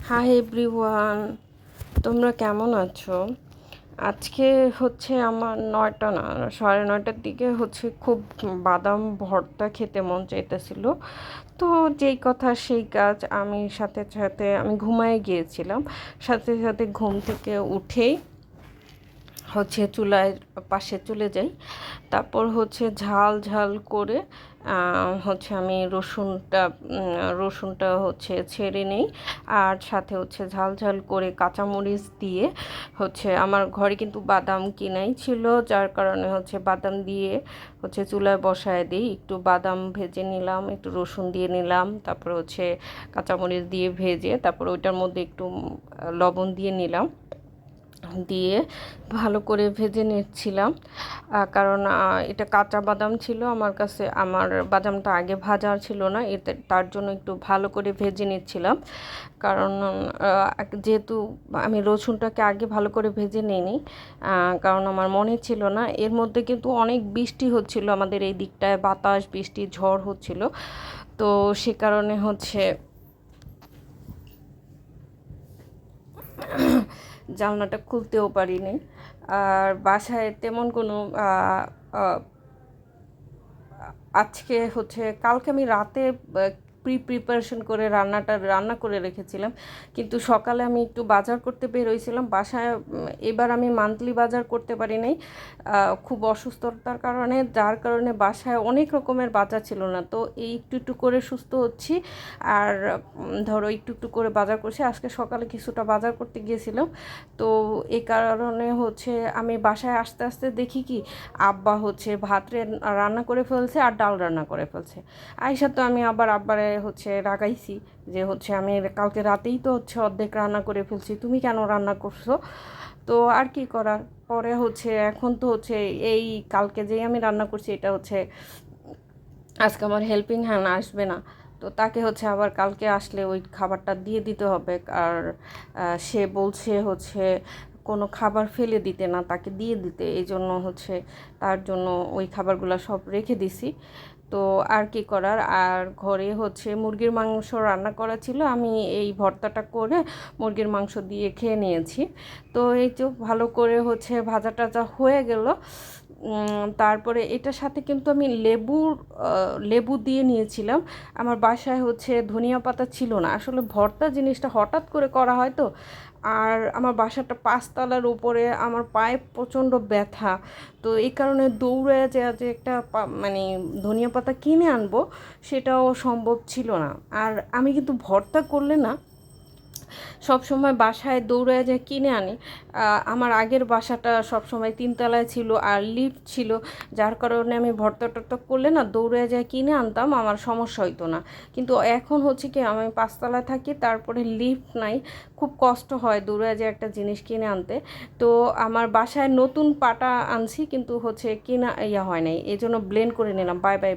Hi everyone, তোমরা কেমন আছো? আজকে হচ্ছে আমার 9টা না, 9:30টার দিকে হচ্ছে খুব বাদাম ভর্তা খেতে মন চাইতেছিল। তো যেই কথা সেই কাজ, আমি সাথে সাথে আমি ঘুমায় গিয়েছিলাম। সাথে সাথে ঘুম থেকে উঠেই হচ্ছে চুলায় পাশে চলে যাই। তারপর হচ্ছে ঝাল ঝাল করে হচ্ছে আমি রসুনটা হচ্ছে ছেড়ে নেই। আর সাথে হচ্ছে ঝাল ঝাল করে কাঁচামরিচ দিয়ে হচ্ছে আমার ঘরে কিন্তু বাদাম কিনাই ছিল, যার কারণে হচ্ছে বাদাম দিয়ে হচ্ছে চুলায় বসায় দিই। একটু বাদাম ভেজে নিলাম, একটু রসুন দিয়ে নিলাম, তারপর হচ্ছে কাঁচামরিচ দিয়ে ভেজে তারপর ওইটার মধ্যে একটু লবণ দিয়ে নিলাম, দিয়ে ভালো করে ভেজে নিচ্ছিলাম। কারণ এটা কাঁচা বাদাম ছিল আমার কাছে, আমার বাদামটা আগে ভাজা ছিল না, এতে তার জন্য একটু ভালো করে ভেজে নিচ্ছিলাম। কারণ যেহেতু আমি রসুনটাকে আগে ভালো করে ভেজে নিইনি, কারণ আমার মনে ছিল না। এর মধ্যে কিন্তু অনেক বৃষ্টি হচ্ছিল আমাদের এই দিকটায়, বাতাস বৃষ্টি ঝড় হচ্ছিল। তো সে কারণে হচ্ছে জানলাটা খুলতেও পারিনি। আর বাসায় তেমন কোনো আজকে হচ্ছে কালকে আমি রাতে প্রিপারেশন করে রান্না করে রেখেছিলাম, কিন্তু সকালে আমি একটু বাজার করতে বেরোইছিলাম বাসায়। এবার আমি মান্থলি বাজার করতে পারি নাই, খুব অসুস্থতার কারণে, যার কারণে বাসায় অনেক রকমের বাজার ছিল না। তো এই একটু একটু করে সুস্থ হচ্ছি। আর ধরো একটু একটু করে বাজার করছি। আজকে সকালে কিছুটা বাজার করতে গিয়েছিলাম। তো এই কারণে হচ্ছে আমি বাসায় আস্তে আস্তে দেখি কি আব্বা হচ্ছে রান্না করে ফেলছে আর ডাল রান্না করে ফেলছে। আইসা তো আমি আবার আব্বারে হচ্ছে রাগাইছি যে হচ্ছে আমি কালকে রাতেই তো হচ্ছে অর্ধেক রান্না করে ফেলছি, তুমি কেন রান্না করছো? তো আর কি করার, পরে হচ্ছে এখন তো হচ্ছে এই কালকে যেই আমি রান্না করছি এটা হচ্ছে আজকে আমার হেল্পিং হ্যান্ড আসবে না। তো তাকে হচ্ছে আবার কালকে আসলে ওই খাবারটা দিয়ে দিতে হবে। আর সে বলছে হচ্ছে কোনো খাবার ফেলে দিতে না, তাকে দিয়ে দিতে। এই জন্য হচ্ছে তার জন্য ওই খাবারগুলো সব রেখে দিছি। তো আর কি করার। আর ঘরে হচ্ছে মুরগির মাংস রান্না করা ছিল, আমি এই ভর্তাটা করে মুরগির মাংস দিয়ে খেয়ে নিয়েছি। তো এই তো ভালো করে হচ্ছে ভাজা টাজা হয়ে গেল। তারপরে এটার সাথে কিন্তু আমি লেবু দিয়ে নিয়েছিলাম। আমার বাসায় হচ্ছে ধনিয়া পাতা ছিল না, আসলে ভর্তা জিনিসটা হঠাৎ করে করা হয় তো। আর আমার বাসাটা 5তলার উপরে, আমার পায়ে প্রচণ্ড ব্যথা। তো এই কারণে দৌড়ে যে একটা মানে ধনিয়া পাতা কিনে আনবো সেটাও সম্ভব ছিল না। আর আমি কিন্তু ভর্তা করলে না সব সময় বাসায় দৌড়ে যে কিনে আনি। আমার আগের বাসাটা সব সময় 3তলায় ছিল আর লিফট ছিল, যার কারণে আমি ভর্তা টর্তা করলে না দৌড়ে যায় কিনে আনতাম, আমার সমস্যা হইতো না। কিন্তু এখন হচ্ছে কি আমি 5তলায় থাকি, তারপরে লিফট নাই, খুব কষ্ট হয় দৌড়ে যায় একটা জিনিস কিনে আনতে। তো আমার বাসায় নতুন পাটা আনছি, কিন্তু হচ্ছে কিনা হয় নাই, এই জন্য ব্লেন্ড করে নিলাম। Bye bye.